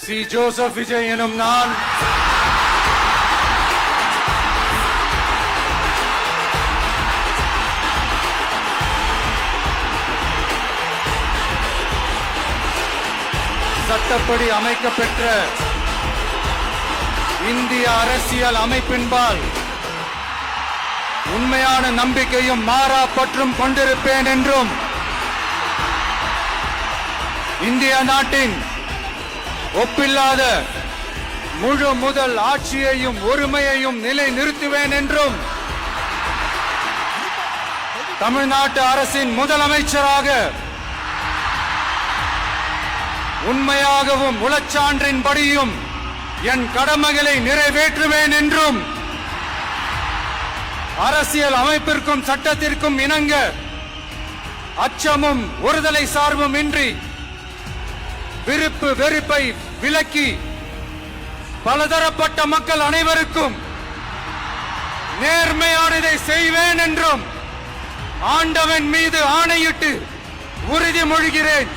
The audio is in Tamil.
சி ஜோசப் விஜய் எனும் நான் சட்டப்படி அமைக்கப்பெற்ற இந்திய அரசியல் அமைப்பின்பால் உண்மையான நம்பிக்கையும் மாறா பற்றும் கொண்டிருப்பேன் என்றும் இந்திய நாட்டின் ஒப்பில்லாத முழு முதல் ஆட்சியையும் ஒருமையையும் நிலை நிறுத்துவேன் என்றும் தமிழ்நாட்டு அரசின் முதலமைச்சராக உண்மையாகவும் உளச்சான்றின்படியும் என் கடமைகளை நிறைவேற்றுவேன் என்றும் அரசியல் அமைப்பிற்கும் சட்டத்திற்கும் இணங்க அச்சமும் ஒருதலை சார்பும் இன்றி விருப்பு வெறுப்பை விலக்கி பலதரப்பட்ட மக்கள் அனைவருக்கும் நேர்மையானதை செய்வேன் என்றும் ஆண்டவன் மீது ஆணையிட்டு உறுதிமொழிகிறேன்.